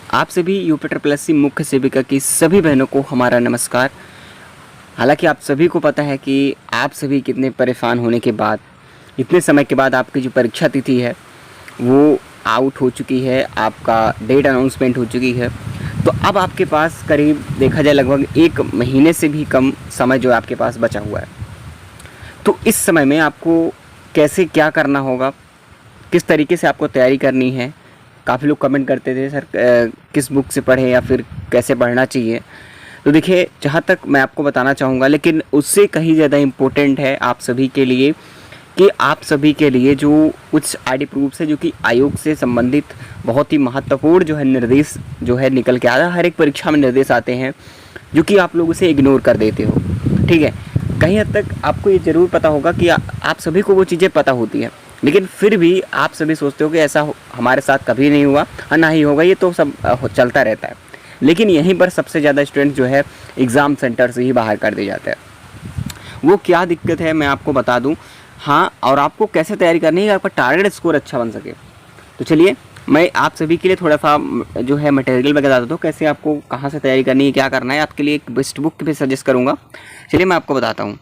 आप सभी यूपी मुख्य सेविका की सभी बहनों को हमारा नमस्कार। हालांकि आप सभी को पता है कि आप सभी कितने परेशान होने के बाद, इतने समय के बाद आपकी जो परीक्षा तिथि है वो आउट हो चुकी है, आपका डेट अनाउंसमेंट हो चुकी है। तो अब आपके पास करीब देखा जाए लगभग 1 महीने से भी कम समय जो आपके पास बचा हुआ है। तो इस समय में आपको कैसे क्या करना होगा, किस तरीके से आपको तैयारी करनी है। काफ़ी लोग कमेंट करते थे सर किस बुक से पढ़ें या फिर कैसे पढ़ना चाहिए। तो देखिए, जहाँ तक मैं आपको बताना चाहूँगा, लेकिन उससे कहीं ज़्यादा इम्पोर्टेंट है आप सभी के लिए कि आप सभी के लिए जो कुछ आईडी प्रूफ है जो कि आयोग से संबंधित बहुत ही महत्वपूर्ण जो है निर्देश जो है निकल के आ रहा है। हर एक परीक्षा में निर्देश आते हैं जो कि आप लोग उसे इग्नोर कर देते हो। ठीक है, कहीं हद तक आपको ये ज़रूर पता होगा कि आप सभी को वो चीज़ें पता होती है, लेकिन फिर भी आप सभी सोचते हो कि ऐसा हमारे साथ कभी नहीं हुआ और ना ही होगा, ये तो सब चलता रहता है। लेकिन यहीं पर सबसे ज़्यादा स्टूडेंट जो है एग्ज़ाम सेंटर से ही बाहर कर दिए जाते हैं। वो क्या दिक्कत है मैं आपको बता दूं। हाँ, और आपको कैसे तैयारी करनी है कि आपका टारगेट स्कोर अच्छा बन सके। तो चलिए मैं आप सभी के लिए थोड़ा सा जो है मटेरियल वगैरह बता देता हूँ, कैसे आपको कहाँ से तैयारी करनी है, क्या करना है। आपके लिए एक बेस्ट बुक भी सजेस्ट करूँगा। चलिए मैं आपको बताता हूँ।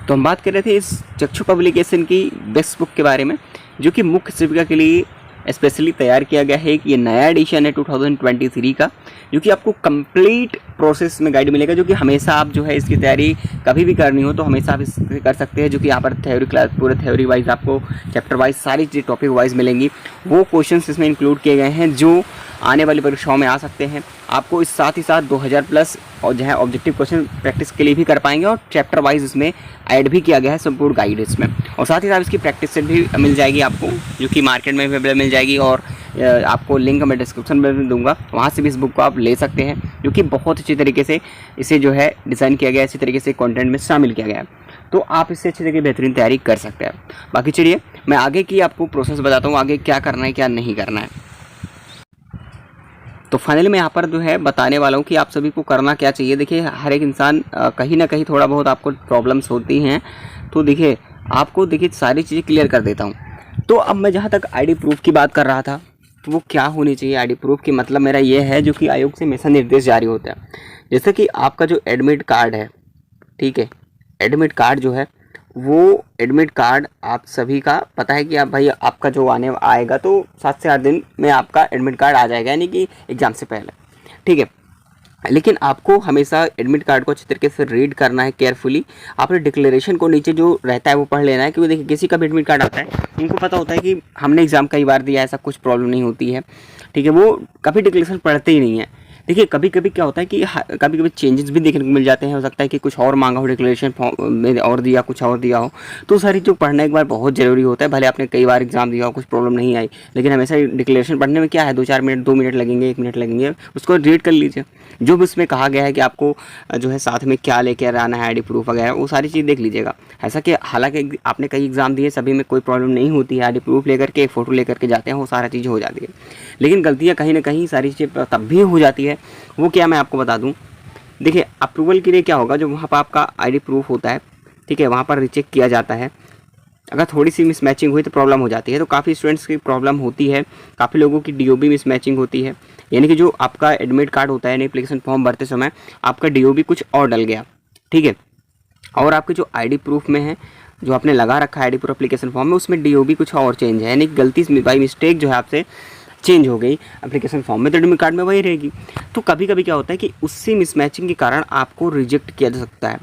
तो हम बात कर रहे थे इस चक्षु पब्लिकेशन की बेस्ट बुक के बारे में, जो कि मुख्य सेविका के लिए स्पेशली तैयार किया गया है। कि ये नया एडिशन है 2023 का, जो कि आपको कंप्लीट प्रोसेस में गाइड मिलेगा, जो कि हमेशा आप जो है इसकी तैयारी कभी भी करनी हो तो हमेशा आप इससे कर सकते हैं। जो कि यहाँ पर थ्योरी क्लास पूरे थ्योरी वाइज आपको चैप्टर वाइज सारी चीज़ टॉपिक वाइज मिलेंगी। वो क्वेश्चंस इसमें इंक्लूड किए गए हैं जो आने वाली परीक्षाओं में आ सकते हैं। आपको इस साथ ही साथ 2000 प्लस और जो है ऑब्जेक्टिव क्वेश्चन प्रैक्टिस के लिए भी कर पाएंगे, और चैप्टर वाइज इसमें ऐड भी किया गया है संपूर्ण गाइड इसमें। और साथ ही साथ इसकी प्रैक्टिस सेट भी मिल जाएगी आपको, जो कि मार्केट में अवेलेबल मिल जाएगी। और आपको लिंक मैं डिस्क्रिप्शन में दूंगा, वहाँ से भी इस बुक को आप ले सकते हैं, जो कि बहुत अच्छी तरीके से इसे जो है डिज़ाइन किया गया है, इसी तरीके से कंटेंट में शामिल किया गया है। तो आप इससे अच्छी तरीके बेहतरीन तैयारी कर सकते हैं। बाकी चलिए मैं आगे की आपको प्रोसेस बताता हूँ, आगे क्या करना है क्या नहीं करना है। तो फाइनली मैं यहाँ पर जो है बताने वाला हूँ कि आप सभी को करना क्या चाहिए। देखिए, हर एक इंसान कहीं ना कहीं थोड़ा बहुत आपको प्रॉब्लम्स होती हैं। तो देखिए, आपको देखिए सारी चीज़ें क्लियर कर देता हूँ। तो अब मैं जहाँ तक आईडी प्रूफ की बात कर रहा था, तो वो क्या होनी चाहिए आईडी प्रूफ की, मतलब मेरा ये है जो कि आयोग से हमेशा निर्देश जारी होता है। जैसे कि आपका जो एडमिट कार्ड है, ठीक है, एडमिट कार्ड जो है वो एडमिट कार्ड आप सभी का पता है कि आप भाई आपका जो आने आएगा तो 7 से 8 दिन में आपका एडमिट कार्ड आ जाएगा, यानी कि एग्ज़ाम से पहले। ठीक है, लेकिन आपको हमेशा एडमिट कार्ड को अच्छी तरीके से रीड करना है केयरफुली। आपने डिक्लेरेशन को नीचे जो रहता है वो पढ़ लेना है, क्योंकि देखिए किसी का भी एडमिट कार्ड आता है उनको पता होता है कि हमने एग्ज़ाम कई बार दिया, ऐसा कुछ प्रॉब्लम नहीं होती है। ठीक है, वो कभी डिक्लेरेशन पढ़ते ही नहीं है। देखिए, कभी कभी क्या होता है कि कभी कभी चेंजेस भी देखने को मिल जाते हैं। हो सकता है कि कुछ और मांगा हो डिक्लेरेशन फॉर्म में और दिया, कुछ और दिया हो। तो सारी चीज़ पढ़ना एक बार बहुत ज़रूरी होता है। भले आपने कई बार एग्जाम दिया हो, कुछ प्रॉब्लम नहीं आई, लेकिन हमेशा डिक्लेरेशन पढ़ने में क्या है, 2-4 मिनट, 2 मिनट लगेंगे, 1 मिनट लगेंगे, उसको रीड कर लीजिए। जो भी उसमें कहा गया है कि आपको जो है साथ में क्या लेके आना है, आईडी प्रूफ वगैरह, वो सारी चीज़ देख लीजिएगा। ऐसा कि हालांकि आपने कई एग्जाम दिए, सभी में कोई प्रॉब्लम नहीं होती है। आईडी प्रूफ लेकर के, फ़ोटो लेकर के जाते हैं, वो सारा चीज़ हो जाती है। लेकिन गलतियाँ कहीं ना कहीं सारी चीज़ें तब भी हो जाती है। वो क्या मैं आपको बता दूं। देखिए, अप्रूवल के लिए क्या होगा, जो वहाँ पर आपका आईडी प्रूफ होता है, ठीक है, वहाँ पर रिचेक किया जाता है। अगर थोड़ी सी मिसमैचिंग हुई तो प्रॉब्लम हो जाती है। तो काफ़ी स्टूडेंट्स की प्रॉब्लम होती है, काफ़ी लोगों की डीओबी मिसमैचिंग होती है। यानी कि जो आपका एडमिट कार्ड होता है, यानी एप्लीकेशन फॉर्म भरते समय आपका डीओबी कुछ और डल गया, ठीक है, और आपके जो आईडी प्रूफ में है, जो आपने लगा रखा है आईडी प्रूफ एप्लीकेशन फॉर्म में, उसमें डीओबी कुछ और चेंज है, यानी गलती से बाई मिस्टेक जो है आपसे चेंज हो गई एप्लीकेशन फॉर्म में, तो एडमिट कार्ड में वही रहेगी। तो कभी कभी क्या होता है कि उससे मिसमैचिंग के कारण आपको रिजेक्ट किया जा सकता है।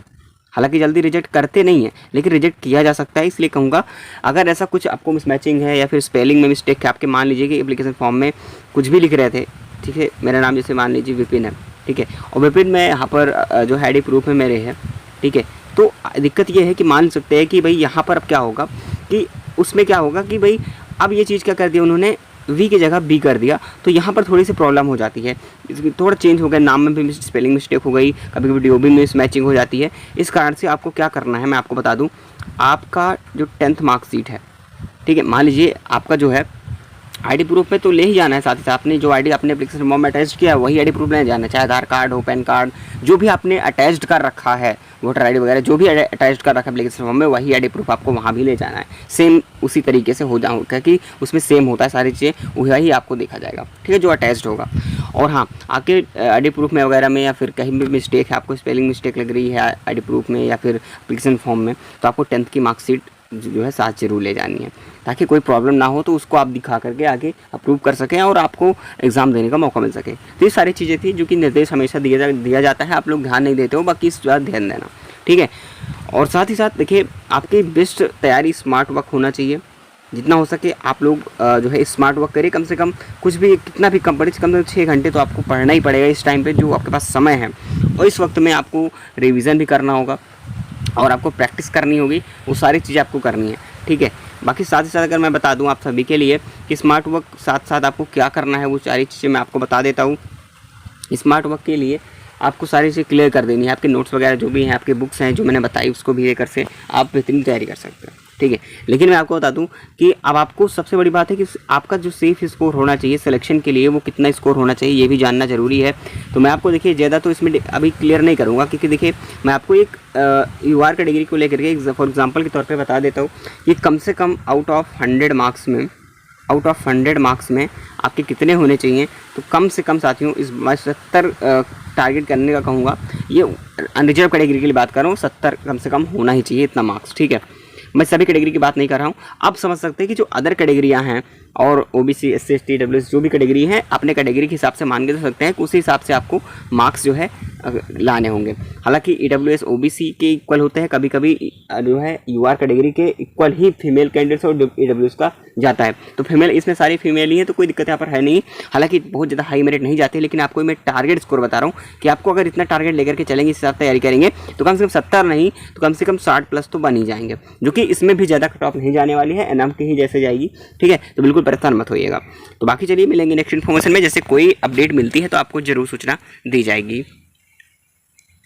हालांकि जल्दी रिजेक्ट करते नहीं है, लेकिन रिजेक्ट किया जा सकता है। इसलिए कहूँगा, अगर ऐसा कुछ आपको मिसमैचिंग है या फिर स्पेलिंग में मिस्टेक है आपके, मान लीजिए कि एप्लीकेशन फॉर्म में कुछ भी लिख रहे थे, ठीक है, मेरा नाम जैसे मान लीजिए विपिन है, ठीक है, और विपिन में यहाँ पर जो है आईडी प्रूफ में मेरे है, ठीक है, तो दिक्कत ये है कि मान सकते हैं कि भाई यहाँ पर अब क्या होगा कि उसमें क्या होगा कि भाई अब ये चीज़ क्या कर दिया उन्होंने, वी की जगह बी कर दिया, तो यहाँ पर थोड़ी सी प्रॉब्लम हो जाती है। थोड़ा चेंज हो गया, नाम में भी स्पेलिंग मिस्टेक हो गई, कभी कभी डीओबी में मैचिंग हो जाती है। इस कारण से आपको क्या करना है मैं आपको बता दूं। आपका जो 10th मार्कशीट है, ठीक है, मान लीजिए आपका जो है आईडी प्रूफ में तो ले ही जाना है, साथ ही साथ आपने जो आईडी अपने एप्लीकेशन फॉर्म में अटैच किया है वही आईडी प्रूफ ले जाना है, चाहे आधार कार्ड हो, पैन कार्ड, जो भी आपने अटैच्ड कर रखा है, वोटर आईडी वगैरह जो भी अटैच कर रखा है एप्लीकेशन फॉर्म में, वही आईडी प्रूफ आपको वहाँ भी ले जाना है। सेम उसी तरीके से हो जाऊँगा कि उसमें सेम होता है सारी चीज़ें, वही आपको देखा जाएगा, ठीक है, जो अटैच्ड होगा। और हाँ, आपके आईडी प्रूफ में वगैरह में या फिर कहीं भी मिस्टेक है, आपको स्पेलिंग मिस्टेक लग रही है आईडी प्रूफ में या फिर एप्लीकेशन फॉर्म में, तो आपको 10th की मार्कशीट जो है साथ जरूर ले जानी है, ताकि कोई प्रॉब्लम ना हो तो उसको आप दिखा करके आगे अप्रूव कर सकें और आपको एग्ज़ाम देने का मौका मिल सके। तो ये सारी चीज़ें थी जो कि निर्देश हमेशा दिया जाता है, आप लोग ध्यान नहीं देते हो, बाकी इस बात ध्यान देना, ठीक है। और साथ ही साथ देखिए, आपकी बेस्ट तैयारी स्मार्ट वर्क होना चाहिए, जितना हो सके आप लोग जो है स्मार्ट वर्क करिए। कम से कम कुछ भी कितना भी कम पड़े, कम से कम 6 घंटे तो आपको पढ़ना ही पड़ेगा इस टाइम पे जो आपके पास समय है, और इस वक्त में आपको रिवीजन भी करना होगा और आपको प्रैक्टिस करनी होगी, वो सारी चीज़ें आपको करनी है, ठीक है। बाकी साथ ही साथ अगर मैं बता दूं आप सभी के लिए कि स्मार्ट वर्क साथ साथ आपको क्या करना है, वो सारी चीज़ें मैं आपको बता देता हूँ। स्मार्ट वर्क के लिए आपको सारी चीज़ें क्लियर कर देनी है, आपके नोट्स वगैरह जो भी हैं, आपके बुक्स हैं जो मैंने बताई, उसको भी लेकर से आप बेहतरीन तैयारी कर सकते हैं, ठीक है। लेकिन मैं आपको बता दूं कि अब आपको सबसे बड़ी बात है कि आपका जो सेफ स्कोर होना चाहिए सिलेक्शन के लिए, वो कितना स्कोर होना चाहिए ये भी जानना ज़रूरी है। तो मैं आपको देखिए ज़्यादा तो इसमें अभी क्लियर नहीं करूँगा, क्योंकि देखिए मैं आपको एक UR कैटेगरी को लेकर के फॉर एग्जाम्पल के तौर पर बता देता हूँ कि कम से कम आउट ऑफ 100 मार्क्स में आपके कितने होने चाहिए। तो कम से कम साथियों इस बार 70 टारगेट करने का कहूँगा, ये अनरिजर्व कैटेगरी के लिए बात कर रहा हूँ, 70 कम से कम होना ही चाहिए इतना मार्क्स, ठीक है। मैं सभी कैटेगरी की बात नहीं कर रहा हूँ। आप समझ सकते हैं कि जो अदर कैटेगरियाँ हैं और OBC SC ST EWS जो भी कैटेगरी है, अपने कैटेगरी के हिसाब से मान के चल सकते हैं कि उसी हिसाब से आपको मार्क्स जो है लाने होंगे। हालांकि EWS OBC के इक्वल होते हैं, कभी कभी जो है UR कैटेगरी के इक्वल ही फीमेल कैंडिडेट्स और EWS का जाता है। तो फीमेल इसमें सारी फीमेल ही है, तो कोई दिक्कत यहाँ पर है नहीं। हालांकि बहुत ज़्यादा हाई मेरिट नहीं जाती, लेकिन आपको मैं टारगेट स्कोर बता रहा हूँ कि आपको अगर इतना टारगेट लेकर के चलेंगे, इस हिसाब से तैयारी करेंगे, तो कम से कम 70 नहीं तो कम से कम 60+ तो बन ही जाएंगे, जो कि इसमें भी ज़्यादा कट ऑफ नहीं जाने वाली है, एनएम की ही जैसे जाएगी, ठीक है। तो बिल्कुल परेशान मत होइएगा। तो बाकी चलिए मिलेंगे नेक्स्ट इन्फॉर्मेशन में, जैसे कोई अपडेट मिलती है तो आपको जरूर सूचना दी जाएगी।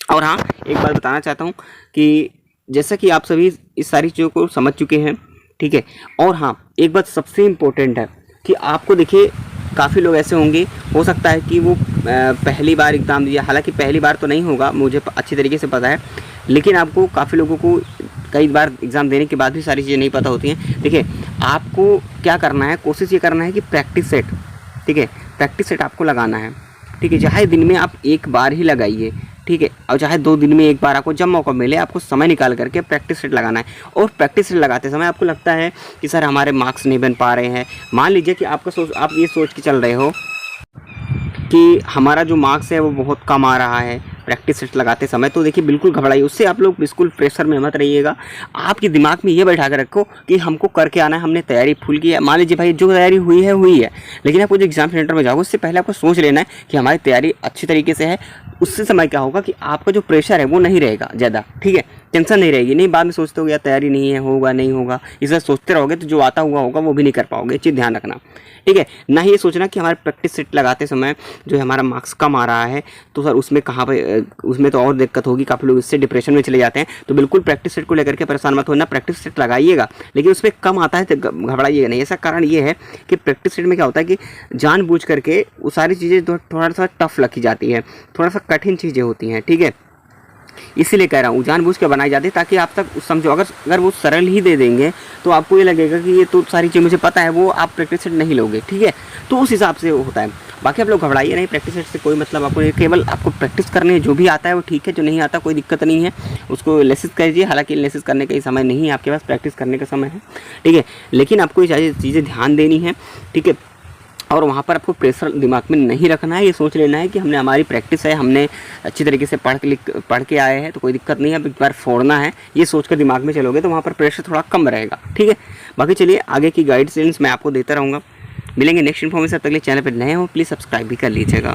और हाँ, एक बात बताना चाहता हूँ कि जैसा कि आप सभी इस सारी चीज़ों को समझ चुके हैं, ठीक है। और हाँ, एक बात सबसे इम्पोर्टेंट है कि आपको देखिए काफ़ी लोग ऐसे होंगे, हो सकता है कि वो पहली बार एग्ज़ाम दिया, हालांकि पहली बार तो नहीं होगा, मुझे अच्छी तरीके से पता है, लेकिन आपको काफ़ी लोगों को कई बार एग्ज़ाम देने के बाद भी सारी चीज़ें नहीं पता होती हैं। देखिए, आपको क्या करना है, कोशिश ये करना है कि प्रैक्टिस सेट, ठीक है, प्रैक्टिस सेट आपको लगाना है, ठीक है। चाहे दिन में आप एक बार ही लगाइए, ठीक है, और चाहे 2 दिन में एक बार, आपको जब मौका मिले आपको समय निकाल करके प्रैक्टिस सेट लगाना है। और प्रैक्टिस सेट लगाते समय आपको लगता है कि सर हमारे मार्क्स नहीं बन पा रहे हैं, मान लीजिए कि आप ये सोच के चल रहे हो कि हमारा जो मार्क्स है वो बहुत कम आ रहा है प्रैक्टिस सेट लगाते समय, तो देखिए बिल्कुल घबराइए, उससे आप लोग बिल्कुल प्रेशर में मत रहिएगा। आपके दिमाग में ये बैठा कर रखो कि हमको करके आना है, हमने तैयारी फुल की है। मान लीजिए भाई जो तैयारी हुई है, लेकिन आपको जो एग्जाम सेंटर में जाओगे उससे पहले आपको सोच लेना है कि हमारी तैयारी अच्छी तरीके से है। उससे समय क्या होगा कि आपका जो प्रेशर है वो नहीं रहेगा ज़्यादा, ठीक है, टेंशन नहीं रहेगी। नहीं बाद में सोचते हो यार तैयारी नहीं है, होगा नहीं होगा, इस सोचते रहोगे तो जो आता हुआ होगा वो भी नहीं कर पाओगे। चीज़ ध्यान रखना, ठीक है। ना ही ये सोचना कि हमारे प्रैक्टिस सेट लगाते समय जो है हमारा मार्क्स कम आ रहा है तो सर उसमें कहाँ पे, उसमें तो और दिक्कत होगी, काफ़ी लोग इससे डिप्रेशन में चले जाते हैं। तो बिल्कुल प्रैक्टिस सेट को लेकर के परेशान मत होना, प्रैक्टिस सेट लगाइएगा, लेकिन उसमें कम आता है तो घबराइएगा नहीं। ऐसा कारण ये है कि प्रैक्टिस सेट में क्या होता है कि जानबूझ करके वो सारी चीज़ें थोड़ा सा टफ रखी जाती है, थोड़ा सा कठिन चीज़ें होती हैं, ठीक है। इसीलिए कह रहा हूँ जानबूझ के बनाई जाती है ताकि आप तक समझो। अगर वो सरल ही दे देंगे तो आपको ये लगेगा कि ये तो सारी चीज़ मुझे पता है, वो आप प्रैक्टिस सेट नहीं लोगे, ठीक है। तो उस हिसाब से होता है। बाकी आप लोग घबराइए नहीं, प्रैक्टिस सेट से कोई मतलब आपको नहीं, केवल आपको प्रैक्टिस करनी है। जो भी आता है वो ठीक है, जो नहीं आता कोई दिक्कत नहीं है, उसको एनालिसिस कीजिए। हालांकि एनालिसिस करने का ही समय नहीं है आपके पास, प्रैक्टिस करने का समय है, ठीक है। लेकिन आपको ये सारी चीज़ें ध्यान देनी है, ठीक है। और वहाँ पर आपको प्रेशर दिमाग में नहीं रखना है, ये सोच लेना है कि हमने हमारी प्रैक्टिस है, हमने अच्छी तरीके से पढ़ के आए हैं तो कोई दिक्कत नहीं है, अब एक बार फोड़ना है, ये सोच कर दिमाग में चलोगे तो वहाँ पर प्रेशर थोड़ा कम रहेगा, ठीक है। बाकी चलिए आगे की गाइडेंस मैं आपको देता रहूँगा। मिलेंगे नेक्स्ट इन्फॉर्मेशन, तक के लिए चैनल पर नए हो प्लीज़ सब्सक्राइब भी कर लीजिएगा।